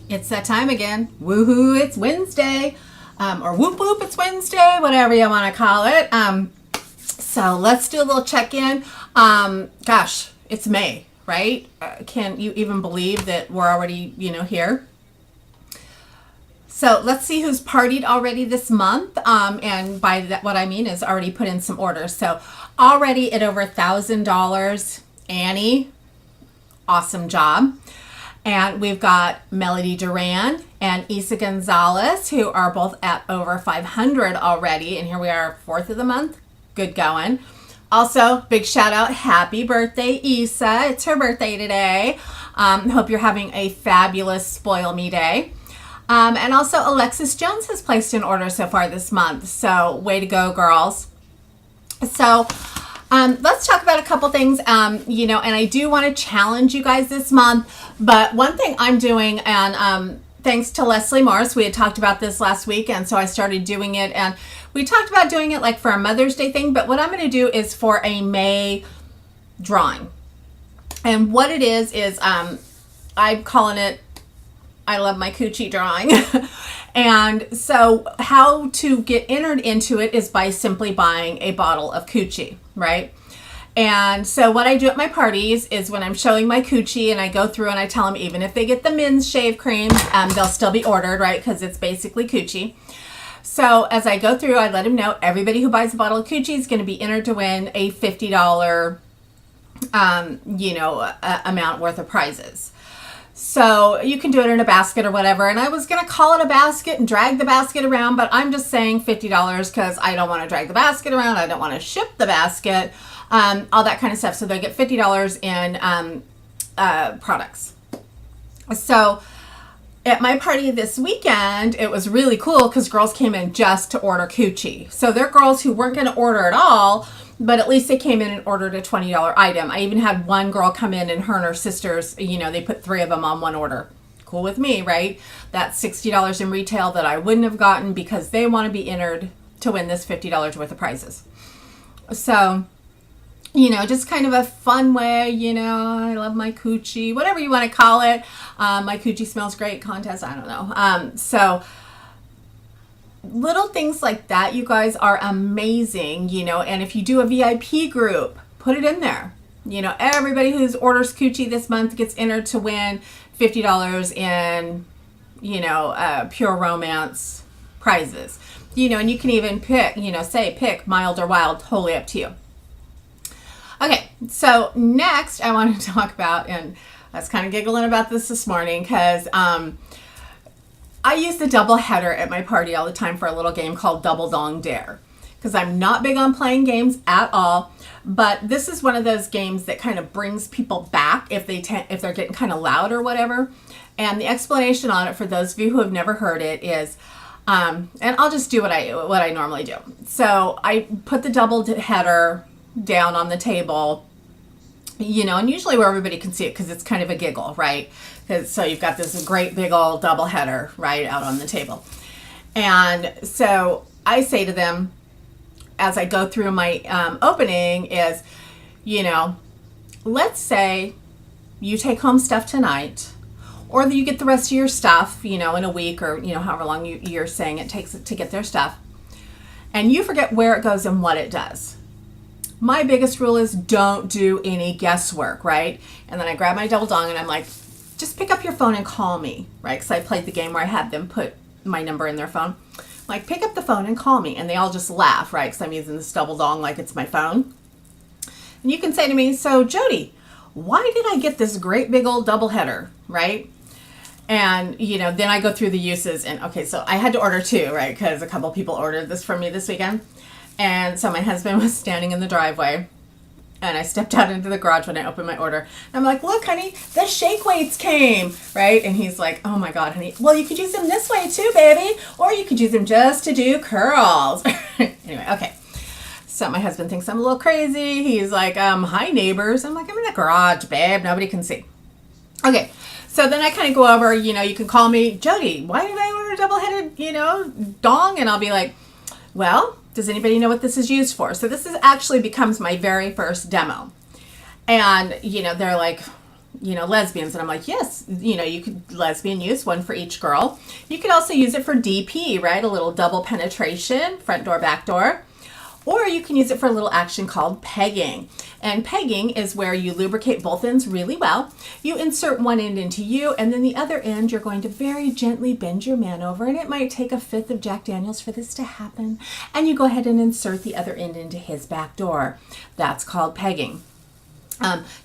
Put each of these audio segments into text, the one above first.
It's that time again. Woohoo, it's Wednesday. Or whoop whoop, it's Wednesday, whatever you want to call it. So let's do a little check-in. Gosh, it's May, right? Can you even believe that we're already, here? So let's see who's partied already this month. And by that, what I mean is already put in some orders. So already at over $1,000, Annie, awesome job. And we've got Melody Duran and Isa Gonzalez, who are both at over 500 already. And here we are, 4th of the month. Good going. Also, big shout out, happy birthday, Isa. It's her birthday today. Hope you're having a fabulous Spoil Me Day. And also, Alexis Jones has placed an order so far this month. So, way to go, girls. So, let's talk about a couple things, and I do want to challenge you guys this month. But one thing I'm doing, and thanks to Leslie Morris, we had talked about this last week, and so I started doing it. And we talked about doing it like for a Mother's Day thing, but what I'm going to do is for a May drawing. And what it is I'm calling it I Love My Coochie drawing. And so how to get entered into it is by simply buying a bottle of coochie, right? And so what I do at my parties is when I'm showing my coochie and I go through and I tell them even if they get the men's shave cream, they'll still be ordered, right? Because it's basically coochie. So as I go through, I let them know everybody who buys a bottle of coochie is going to be entered to win a $50, amount worth of prizes. So you can do it in a basket or whatever. And I was going to call it a basket and drag the basket around, but I'm just saying $50 because I don't want to drag the basket around. I don't want to ship the basket, all that kind of stuff. So they get $50 in products. So at my party this weekend, it was really cool because girls came in just to order coochie. So they're girls who weren't going to order at all, but at least they came in and ordered a $20 item. I even had one girl come in and her sisters, they put 3 of them on one order. Cool with me, right? That's $60 in retail that I wouldn't have gotten because they want to be entered to win this $50 worth of prizes. So, just kind of a fun way, I love my coochie, whatever you want to call it. My coochie smells great contest, I don't know. So little things like that, you guys, are amazing, and if you do a VIP group, put it in there. Everybody who orders coochie this month gets entered to win $50 in, pure romance prizes. And you can even pick, pick mild or wild, totally up to you. Okay, so next I want to talk about, and I was kind of giggling about this morning because I use the double header at my party all the time for a little game called Double Dong Dare, because I'm not big on playing games at all, but this is one of those games that kind of brings people back if they're getting kind of loud or whatever. And the explanation on it for those of you who have never heard it is, and I'll just do what I normally do. So I put the double header down on the table, and usually where everybody can see it because it's kind of a giggle, right? So you've got this great big old double header right out on the table. And so I say to them as I go through my opening is, let's say you take home stuff tonight, or that you get the rest of your stuff, in a week, or, however long you're saying it takes to get their stuff, and you forget where it goes and what it does. My biggest rule is don't do any guesswork, right? And then I grab my double dong and I'm like, just pick up your phone and call me, right? Because I played the game where I had them put my number in their phone. Like, pick up the phone and call me. And they all just laugh, right? Because I'm using this double dong like it's my phone. And you can say to me, so Jody, why did I get this great big old double header, right? And, then I go through the uses. And, okay, so I had to order 2, right? Because a couple people ordered this from me this weekend. And so my husband was standing in the driveway, and I stepped out into the garage when I opened my order. And I'm like, look, honey, the shake weights came, right? And he's like, oh my God, honey. Well, you could use them this way too, baby. Or you could use them just to do curls. Anyway, okay. So my husband thinks I'm a little crazy. He's like, hi, neighbors. I'm like, I'm in the garage, babe. Nobody can see. Okay. So then I kind of go over, you can call me, Jody, why did I order a double-headed, dong? And I'll be like, well, does anybody know what this is used for? So this is actually becomes my very first demo. And, they're like, lesbians. And I'm like, yes, you could lesbian use one for each girl. You could also use it for DP, right? A little double penetration, front door, back door. Or you can use it for a little action called pegging. And pegging is where you lubricate both ends really well. You insert one end into you, and then the other end, you're going to very gently bend your man over. And it might take a fifth of Jack Daniels for this to happen. And you go ahead and insert the other end into his back door. That's called pegging.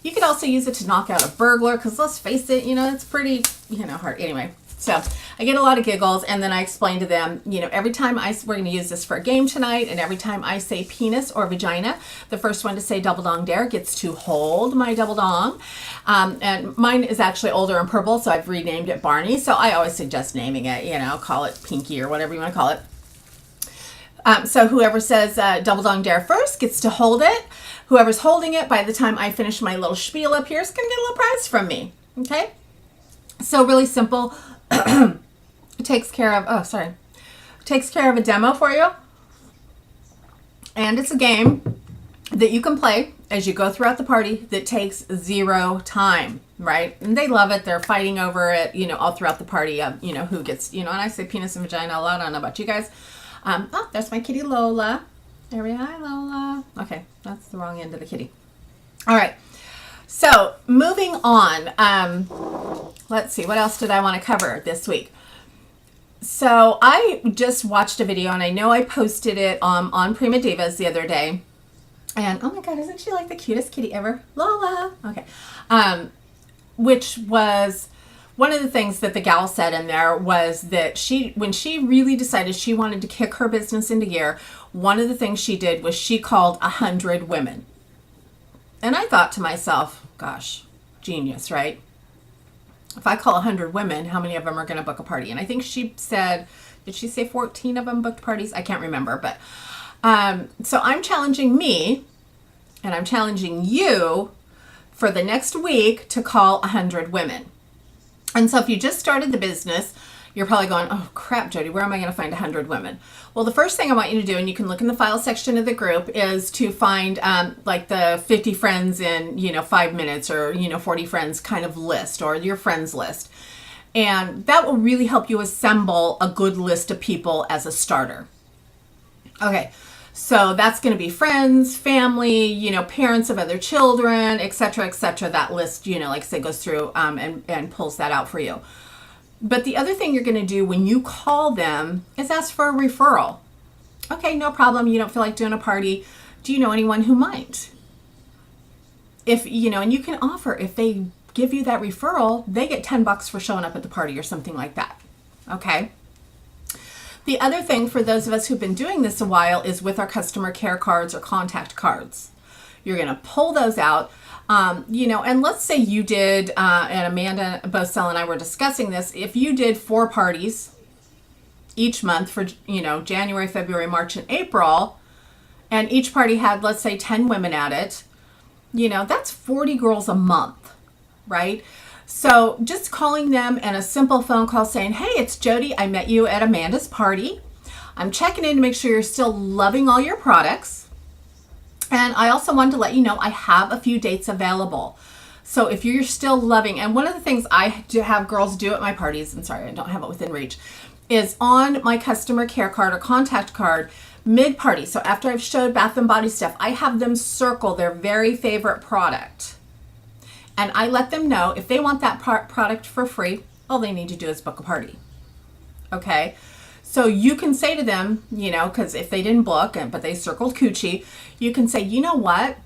You could also use it to knock out a burglar, because let's face it, it's pretty, hard. Anyway, so I get a lot of giggles, and then I explain to them, every time we're going to use this for a game tonight, and every time I say penis or vagina, the first one to say double dong dare gets to hold my double dong. And mine is actually older and purple, so I've renamed it Barney. So I always suggest naming it, call it Pinky or whatever you want to call it. So whoever says double dong dare first gets to hold it. Whoever's holding it, by the time I finish my little spiel up here, is going to get a little prize from me. Okay? So really simple. It takes care of a demo for you. And it's a game that you can play as you go throughout the party that takes 0 time, right? And they love it. They're fighting over it, all throughout the party of, who gets, and I say penis and vagina a lot. I don't know about you guys. There's my kitty Lola. There we are. Hi, Lola. Okay, that's the wrong end of the kitty. All right. So moving on. Let's see. What else did I want to cover this week? So I just watched a video, and I know I posted it on Prima Divas the other day. And oh my God, isn't she like the cutest kitty ever? Lola. Okay. Which was one of the things that the gal said in there was that when she really decided she wanted to kick her business into gear, one of the things she did was she called 100 women. And I thought to myself, gosh, genius, right? If I call 100 women, how many of them are going to book a party? And I think she said, did she say 14 of them booked parties? I can't remember. But so I'm challenging me, and I'm challenging you for the next week to call 100 women. And so if you just started the business, you're probably going, oh crap, Jody, where am I going to find 100 women? Well, the first thing I want you to do, and you can look in the file section of the group, is to find like the 50 friends in, 5 minutes, or, 40 friends kind of list, or your friends list. And that will really help you assemble a good list of people as a starter. Okay. So that's going to be friends, family, parents of other children, et cetera, et cetera. That list, like I said, goes through and pulls that out for you. But the other thing you're going to do when you call them is ask for a referral. Okay, no problem. You don't feel like doing a party. Do you know anyone who might? If, and you can offer, if they give you that referral, they get $10 for showing up at the party or something like that. Okay. The other thing for those of us who've been doing this a while is with our customer care cards or contact cards. You're going to pull those out, and let's say you did, and Amanda Bosell and I were discussing this, if you did 4 parties each month for, January, February, March, and April, and each party had, let's say, 10 women at it, that's 40 girls a month, right? So just calling them and a simple phone call saying, hey, it's Jody. I met you at Amanda's party. I'm checking in to make sure you're still loving all your products. And I also wanted to let you know I have a few dates available. So if you're still loving, and one of the things I do have girls do at my parties, and sorry, I don't have it within reach, is on my customer care card or contact card, mid-party. So after I've showed Bath and Body stuff, I have them circle their very favorite product. And I let them know if they want that product for free, all they need to do is book a party. Okay? So you can say to them, because if they didn't book, but they circled coochie, you can say, you know what?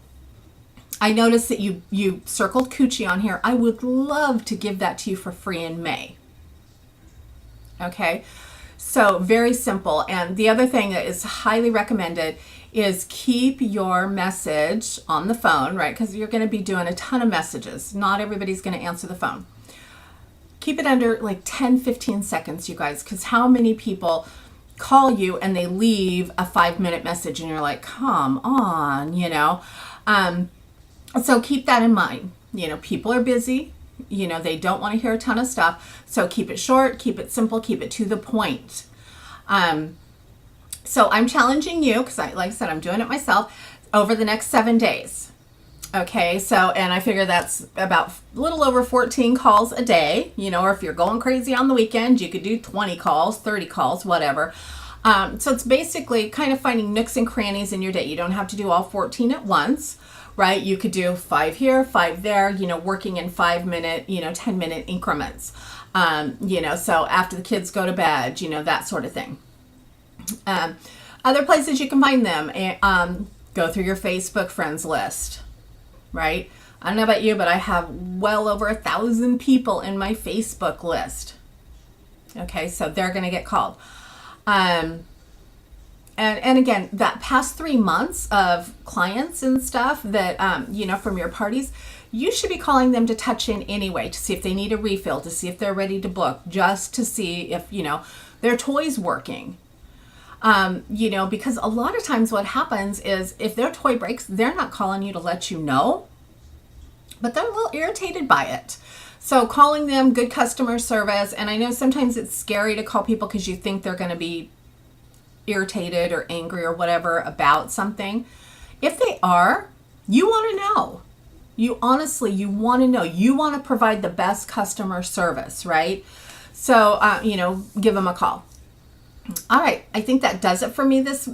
I noticed that you circled coochie on here. I would love to give that to you for free in May. Okay? So very simple. And the other thing that is highly recommended is keep your message on the phone, right? Because you're going to be doing a ton of messages. Not everybody's going to answer the phone. Keep it under like 10, 15 seconds, you guys, because how many people call you and they leave a 5-minute message and you're like, come on, So keep that in mind. People are busy. They don't want to hear a ton of stuff. So keep it short, keep it simple, keep it to the point. So I'm challenging you, because like I said, I'm doing it myself, over the next 7 days. Okay, so, and I figure that's about a little over 14 calls a day, or if you're going crazy on the weekend, you could do 20 calls, 30 calls, whatever. So it's basically kind of finding nooks and crannies in your day. You don't have to do all 14 at once, right? You could do 5 here, 5 there, working in 5-minute, 10-minute increments. So after the kids go to bed, that sort of thing. Other places you can find them, go through your Facebook friends list, right? I don't know about you, but I have well over 1,000 people in my Facebook list. Okay, so they're going to get called. And again, that past 3 months of clients and stuff that, from your parties, you should be calling them to touch in anyway, to see if they need a refill, to see if they're ready to book, just to see if, their toy's working. Because a lot of times what happens is if their toy breaks, they're not calling you to let you know, but they're a little irritated by it. So calling them, good customer service. And I know sometimes it's scary to call people because you think they're going to be irritated or angry or whatever about something. If they are, you want to know. You want to know. You want to provide the best customer service, right? So, give them a call. All right, I think that does it for me this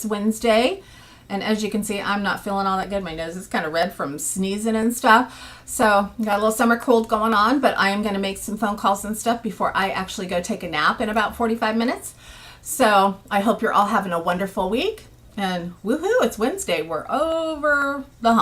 Wednesday. And as you can see, I'm not feeling all that good. My nose is kind of red from sneezing and stuff. So got a little summer cold going on, but I am going to make some phone calls and stuff before I actually go take a nap in about 45 minutes. So I hope you're all having a wonderful week. And woohoo, it's Wednesday. We're over the hump.